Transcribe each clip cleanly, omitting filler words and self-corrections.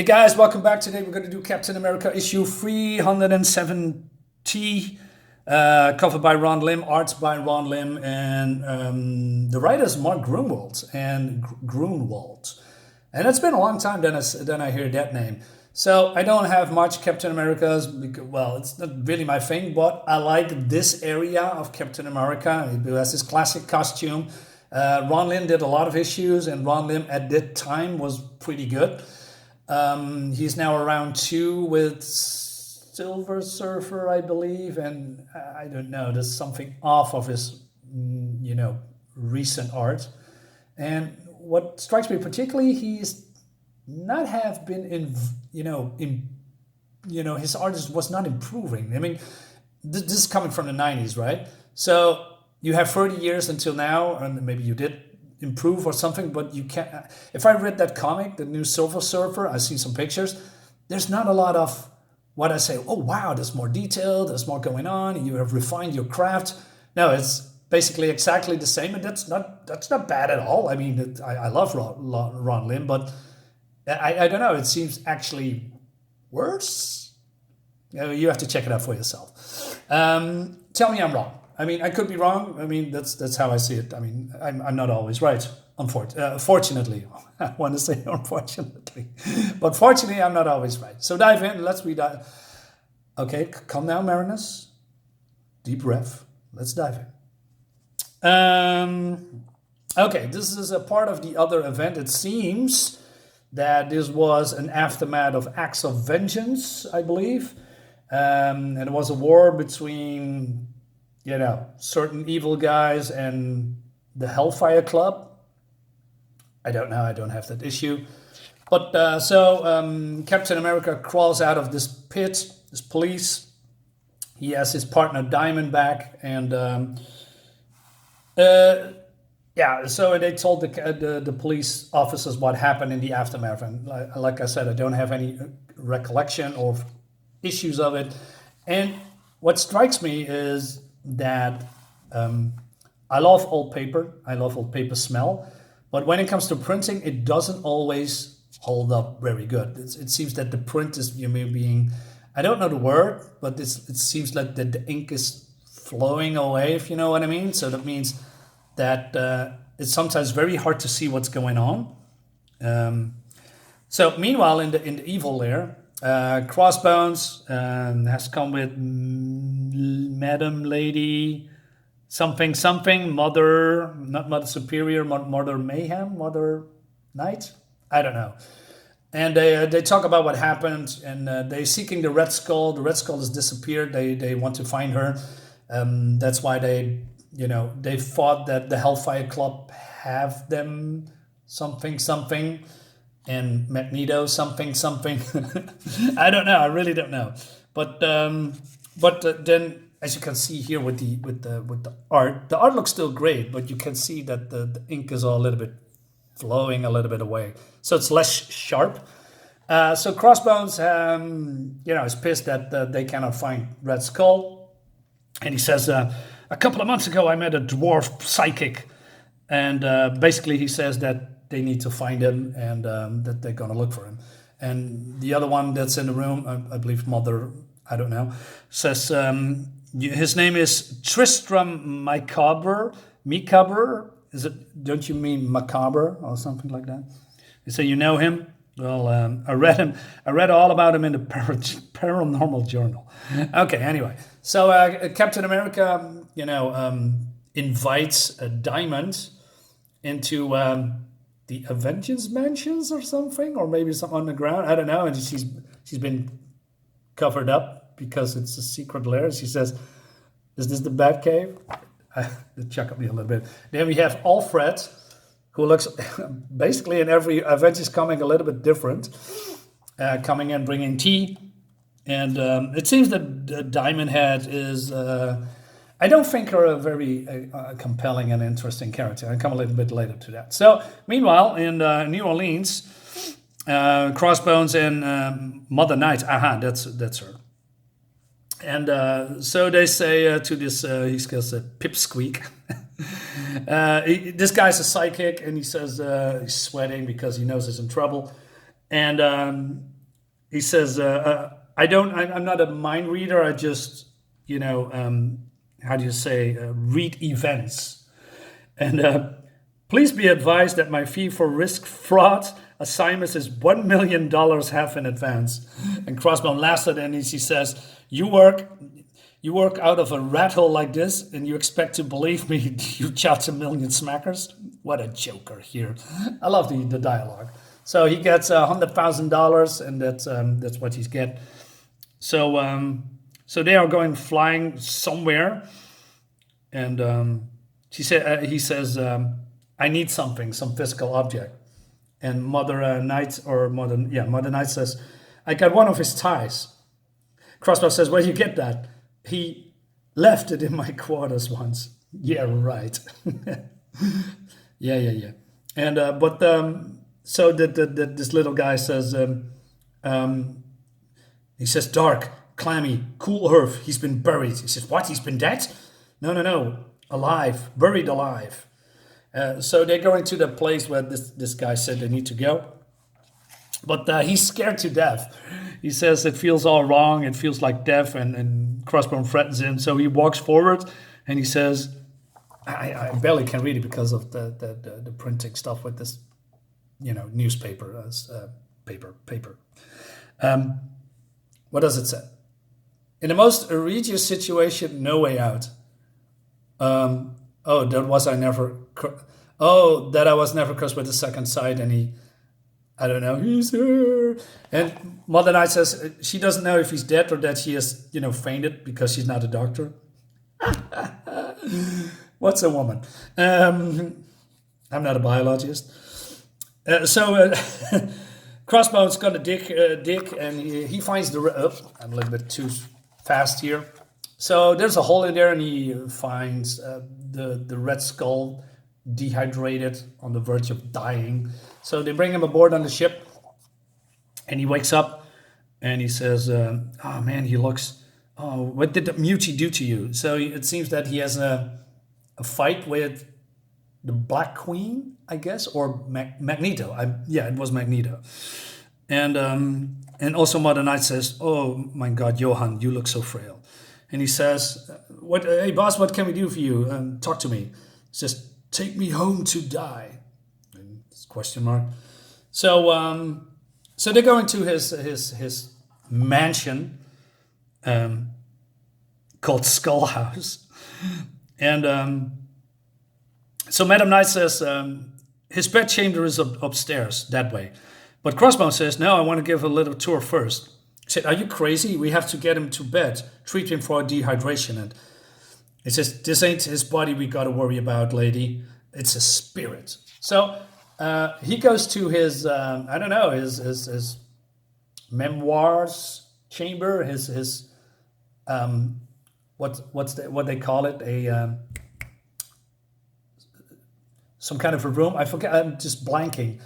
Hey guys, welcome back. Today we're going to do Captain America issue 370, covered by Ron Lim, arts by Ron Lim, and the writer is Mark Gruenwald. And it's been a long time then I hear that name. So I don't have much Captain America's, because, well, it's not really my thing, but I like this area of Captain America. It has this classic costume. Ron Lim did a lot of issues, and Ron Lim at that time was pretty good. He's now around 2 with Silver Surfer, I believe, and I don't know, there's something off of his, recent art. And what strikes me particularly, he's not have been his art was not improving. I mean, this is coming from the 90s, right? So you have 30 years until now, and maybe you did improve or something, but you can't. If I read that comic, the new Silver Surfer, I've seen some pictures. There's not a lot of what I say, oh wow, there's more detail, there's more going on, you have refined your craft. No, it's basically exactly the same, and that's not bad at all. I mean, I love Ron Lim, but I don't know, it seems actually worse. You have to check it out for yourself. Tell me I'm wrong. I mean, I could be wrong. I mean, that's how I see it. I mean, I'm not always right. Fortunately, I want to say unfortunately, but fortunately, I'm not always right. So dive in. Let's read that. Okay, come now, Mariners. Deep breath. Let's dive in. Okay, this is a part of the other event. It seems that this was an aftermath of Acts of Vengeance, I believe, and it was a war between certain evil guys and the Hellfire Club. I don't know, I don't have that issue. But Captain America crawls out of this pit, this police. He has his partner Diamond back, and so they told the police officers what happened in the aftermath. And like I said, I don't have any recollection or issues of it. And what strikes me is that I love old paper. I love old paper smell. But when it comes to printing, it doesn't always hold up very good. It seems that the print is being, I don't know the word, but it seems like that the ink is flowing away, if you know what I mean. So that means that it's sometimes very hard to see what's going on. So meanwhile, in the evil lair, Crossbones has come with Madam Lady something, Mother, not Mother Superior, Mother Mayhem, Mother Knight, I don't know. And they talk about what happened, and they're seeking the Red Skull. The Red Skull has disappeared. They want to find her. That's why they thought that the Hellfire Club have them something. And Magneto something. I don't know. I really don't know. But then, as you can see here with the art, the art looks still great, but you can see that the ink is all a little bit flowing a little bit away, so it's less sharp. So Crossbones, is pissed that they cannot find Red Skull, and he says, a couple of months ago I met a dwarf psychic, and basically he says that they need to find him, and that they're going to look for him. And the other one that's in the room, I believe Mother, I don't know, says his name is Tristram Macabre. Is it? Don't you mean macabre or something like that? You say you know him. Well, I read all about him in the Paranormal Journal. Okay, anyway, so Captain America, invites Diamond into the Avengers Mansions or something, or maybe some underground. I don't know. And she's been covered up because it's a secret lair. She says, "Is this the Batcave?" It chuckled me a little bit. Then we have Alfred, who looks basically in every Avengers comic a little bit different, coming in bringing tea, and it seems that Diamond Head is. I don't think her a very compelling and interesting character. I'll come a little bit later to that. So, meanwhile, in New Orleans, Crossbones and Mother Knight. Aha, that's her. And so they say to this, he says Pipsqueak. This guy's a psychic, and he says he's sweating because he knows he's in trouble. And he says, I'm not a mind reader. I just, you know, how do you say, read events. And please be advised that my fee for risk fraud assignments is $1 million half in advance. And Crossbone laughs at it and he says, you work out of a rat hole like this and you expect to believe me you charge a million smackers? What a joker here. I love the dialogue. So he gets $100,000 and that's what he's get. So they are going flying somewhere, and he says, I need something, some physical object. And Mother Night says, I got one of his ties. Crossbow says, where do you get that? He left it in my quarters once. Yeah, right. Yeah. And so this little guy says, he says, dark, clammy, cool earth. He's been buried. He says, what? He's been dead? No. Alive, buried alive. So they're going to the place where this guy said they need to go. But he's scared to death. He says it feels all wrong. It feels like death, and Crossbone threatens him. So he walks forward and he says, I barely can read it because of the printing stuff with this, newspaper, paper. What does it say? In the most egregious situation, no way out. That I was never cursed with the second sight, and I don't know, he's here. And Mother Night says she doesn't know if he's dead or that he has, fainted because she's not a doctor. What's a woman? I'm not a biologist. Crossbones gonna dig, and he finds I'm a little bit too fast here. So there's a hole in there, and he finds the red skull dehydrated on the verge of dying. So they bring him aboard on the ship, and he wakes up, and he says, "Oh man, he looks. Oh, what did the Muti do to you?" So it seems that he has a fight with the Black Queen, I guess, or Magneto. It was Magneto. And also Mother Night says, "Oh my God, Johan, you look so frail." And he says, "Hey boss, what can we do for you? Talk to me." He says, "Take me home to die." And question mark. So they're going to his mansion, called Skull House, and so Madam Night says his bedchamber is upstairs that way, but Crossbones says, "No, I want to give a little tour first." He said, "Are you crazy? We have to get him to bed, treat him for dehydration." And he says, "This ain't his body we got to worry about, lady. It's his spirit." So he goes to his his memoirs chamber, his what they call it, some kind of a room. I forget. I'm just blanking.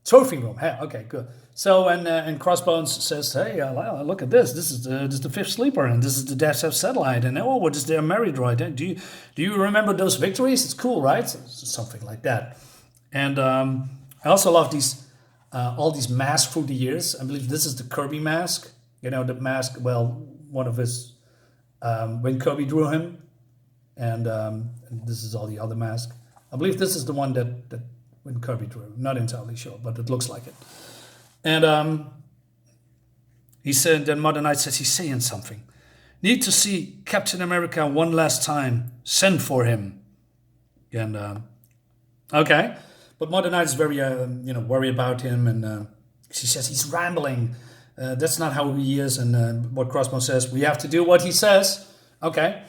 Trophy room. Hey, okay, good. So and Crossbones says, "Hey, look at this. This is the fifth sleeper, and this is the Death F satellite. And what is their married right? Do you remember those victories? It's cool, right?" Something like that. And I also love these all these masks through the years. I believe this is the Kirby mask. The mask. Well, one of his when Kirby drew him, and this is all the other masks. I believe this is the one that when Kirby drew. Not entirely sure, but it looks like it. And he said, then Mother Night says he's saying something. "Need to see Captain America one last time. Send for him." And okay, but Mother Night is very worried about him, and she says he's rambling. That's not how he is. And what Crossbones says, we have to do what he says. Okay.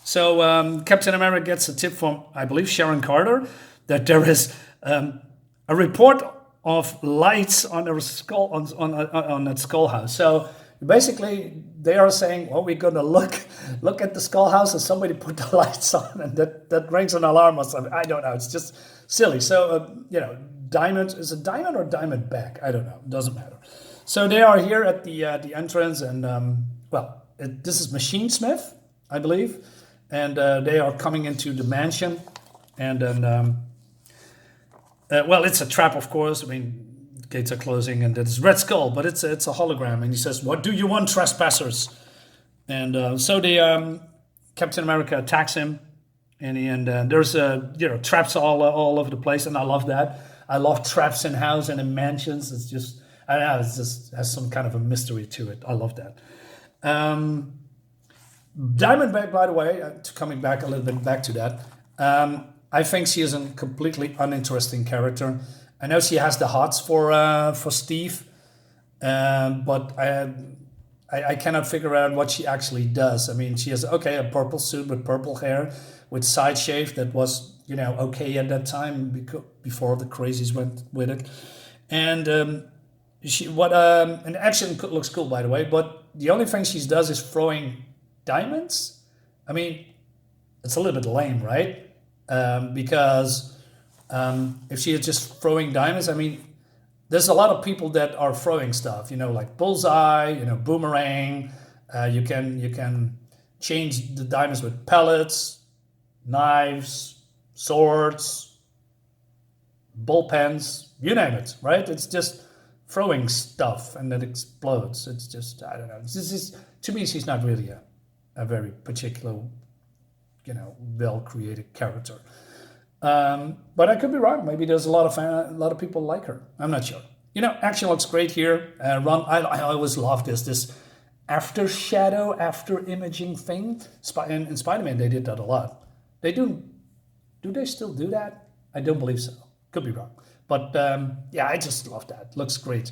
So Captain America gets a tip from, I believe, Sharon Carter, that there is a report of lights on a skull on that skull house. So basically, they are saying, "Well, we're gonna look at the skull house, and somebody put the lights on, and that rings an alarm or something." I don't know. It's just silly. So diamond is a diamond or diamondback? I don't know. It doesn't matter. So they are here at the entrance, and this is Machine Smith, I believe. And they are coming into the mansion, and then it's a trap, of course. I mean, gates are closing, and it's Red Skull, but it's a hologram. And he says, "What do you want, trespassers?" And so Captain America attacks him, and there's traps all over the place, and I love that. I love traps in house and in mansions. It's just, I don't know, it just has some kind of a mystery to it. I love that. Diamondback, by the way, coming back a little bit back to that, I think she is a completely uninteresting character. I know she has the hots for Steve, but I cannot figure out what she actually does. I mean, she has a purple suit with purple hair, with side shave that was okay at that time before the crazies went with it, and an action looks cool, by the way. But the only thing she does is throwing diamonds. I mean, it's a little bit lame, right? Because if she is just throwing diamonds, I mean, there's a lot of people that are throwing stuff, like bullseye, boomerang. You can change the diamonds with pellets, knives, swords, bullpens, you name it, right? It's just throwing stuff and it explodes. It's just, I don't know. To me, she's not really a very particular, well-created character. But I could be wrong. Maybe there's a lot of people like her. I'm not sure. Action looks great here. I always love this after shadow, after imaging thing. In Spider-Man, they did that a lot. They do they still do that? I don't believe so. Could be wrong. But I just love that. Looks great.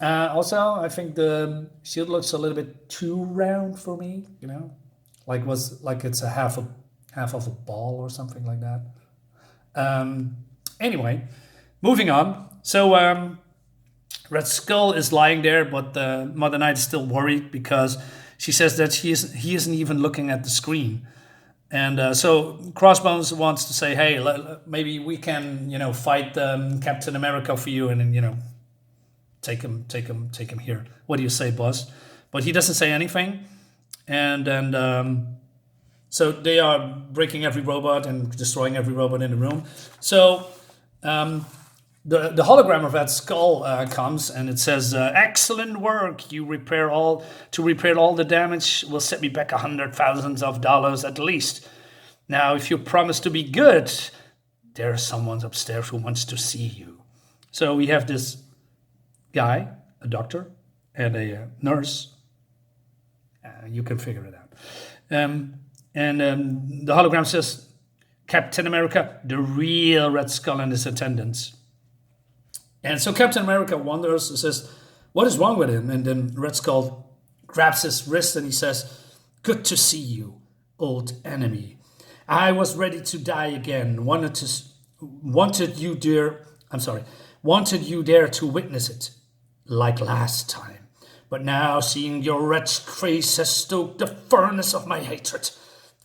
Also, I think the shield looks a little bit too round for me. Like it's a half of a ball or something like that. Anyway, moving on. So Red Skull is lying there, but Mother Knight is still worried because she says that he isn't even looking at the screen. And so Crossbones wants to say, hey, maybe we can, fight Captain America for you, and then, take him here. What do you say, boss? But he doesn't say anything. And then so they are breaking every robot and destroying every robot in the room. So the hologram of that skull comes, and it says, "Excellent work. You repair all the damage will set me back $100,000 at least. Now, if you promise to be good, there's someone upstairs who wants to see you." So we have this guy, a doctor, and a nurse. You can figure it out. And the hologram says, "Captain America, the real Red Skull, and his attendants." And so Captain America wonders and says, "What is wrong with him?" And then Red Skull grabs his wrist and he says, "Good to see you, old enemy. I was ready to die again. Wanted you there to witness it, like last time. But now seeing your wretched face has stoked the furnace of my hatred,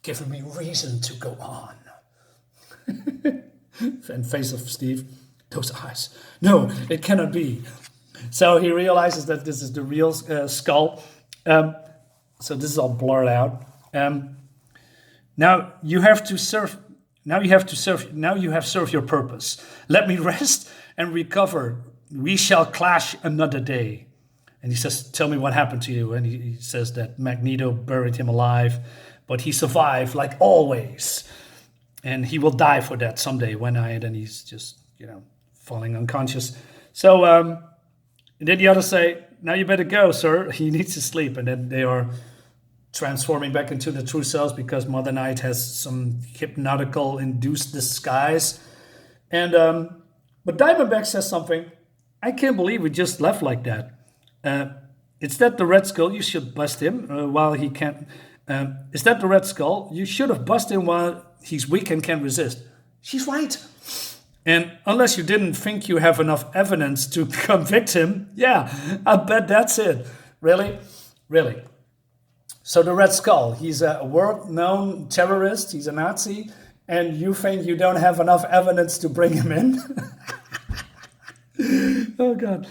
giving me reason to go on." And face of Steve, those eyes. No, it cannot be. So he realizes that this is the real skull. So this is all blurred out. Now you have served your purpose. Let me rest and recover. We shall clash another day. And he says, "Tell me what happened to you." And he says that Magneto buried him alive, but he survived like always. And he will die for that someday and he's just, falling unconscious. So then the others say, "Now you better go, sir. He needs to sleep." And then they are transforming back into the true selves because Mother Knight has some hypnotical induced disguise. And but Diamondback says something. "I can't believe we just left like that. Is that the Red Skull? You should bust him while he can't. Is that the Red Skull? You should have busted him while he's weak and can't resist." She's right. And unless you didn't think you have enough evidence to convict him, yeah, I bet that's it. Really? Really. So the Red Skull, he's a world-known terrorist, he's a Nazi, and you think you don't have enough evidence to bring him in? Oh, God.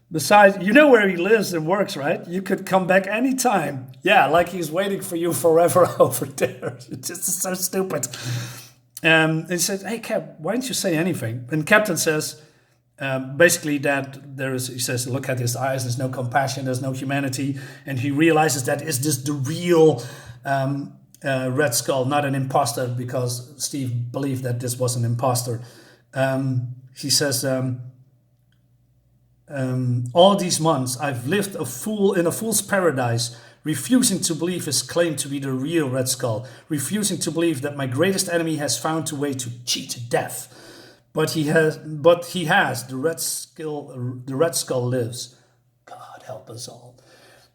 Besides, you know where he lives and works, right? You could come back anytime. Yeah, like he's waiting for you forever over there. It's just so stupid. And he says, "Hey, Cap, why didn't you say anything?" And Captain says, Basically, that there is, he says, look at his eyes, there's no compassion, there's no humanity. And he realizes that is this the real Red Skull, not an imposter, because Steve believed that this was an imposter. He says, all these months I've lived in a fool's paradise, refusing to believe his claim to be the real Red Skull, refusing to believe that my greatest enemy has found a way to cheat death. But he has the Red Skull lives. God help us all.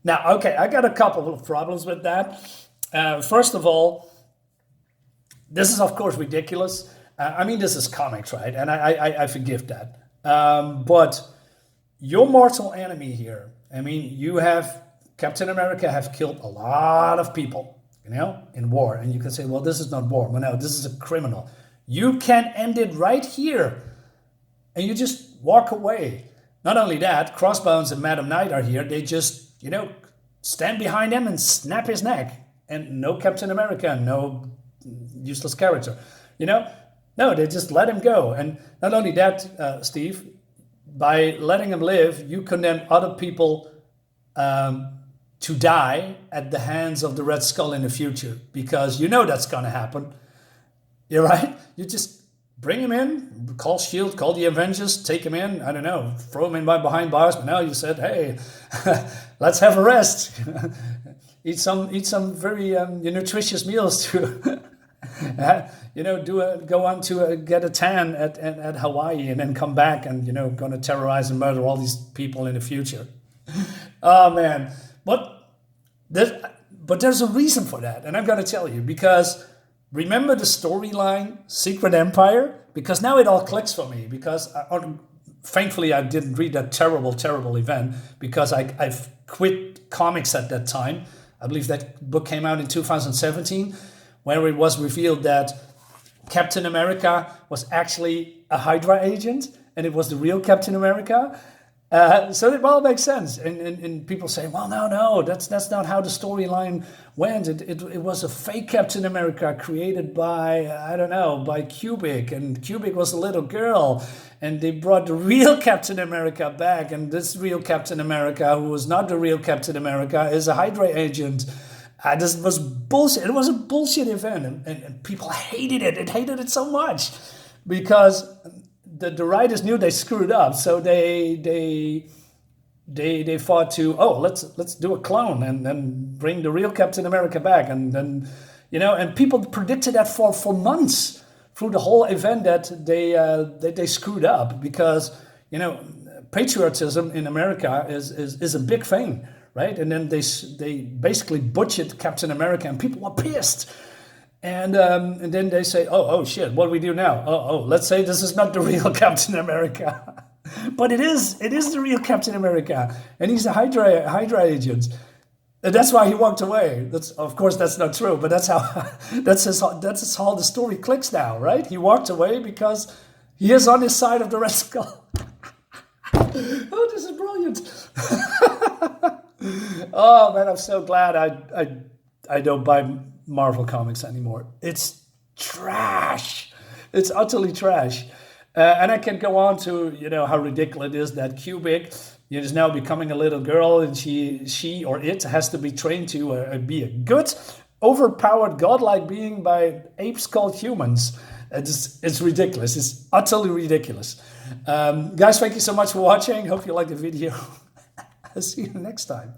Now, okay, I got a couple of problems with that. First of all, this is of course ridiculous. I mean, this is comics, right? And I forgive that. But your mortal enemy here, I mean, you have Captain America have killed a lot of people, in war. And you can say, well, this is not war. Well, no, this is a criminal. You can end it right here. And you just walk away. Not only that, Crossbones and Madam Knight are here. They just, stand behind him and snap his neck. And no Captain America, no useless character. No, they just let him go. And not only that, Steve, by letting him live, you condemn other people to die at the hands of the Red Skull in the future, because that's going to happen. You're right. You just bring him in, call S.H.I.E.L.D., call the Avengers, take him in, I don't know, throw him in behind bars. But now you said, hey, let's have a rest. eat some very nutritious meals to go on to get a tan at Hawaii, and then come back and going to terrorize and murder all these people in the future. Oh man, but there's a reason for that, and I'm going to tell you, because remember the storyline Secret Empire? Because now it all clicks for me, because thankfully I didn't read that terrible event, because I've quit comics at that time. I believe that book came out in 2017, where it was revealed that Captain America was actually a Hydra agent, and it was the real Captain America. So it all makes sense. And people say, well, no, that's not how the storyline went. It was a fake Captain America created by, by Cubic. And Cubic was a little girl. And they brought the real Captain America back. And this real Captain America, who was not the real Captain America, is a Hydra agent. This was bullshit. It was a bullshit event. And people hated it. It hated it so much. Because the writers knew they screwed up, so they fought to, let's do a clone and then bring the real Captain America back, and then and people predicted that for months through the whole event that they screwed up, because patriotism in America is a big thing, right? And then they basically butchered Captain America, and people were pissed. And then they say, oh shit, what do we do now? Let's say this is not the real Captain America. But it is the real Captain America. And he's a Hydra agent. And that's why he walked away. Of course, that's not true, but that's how the story clicks now, right? He walked away because he is on his side of the Red Skull. Oh, this is brilliant. Oh man, I'm so glad I don't buy Marvel comics anymore. It's trash. It's utterly trash. And I can go on to how ridiculous it is that Cubic is now becoming a little girl, and she or it has to be trained to be a good, overpowered, godlike being by apes called humans. It's ridiculous. It's utterly ridiculous. Guys, thank you so much for watching. Hope you liked the video. I'll see you next time.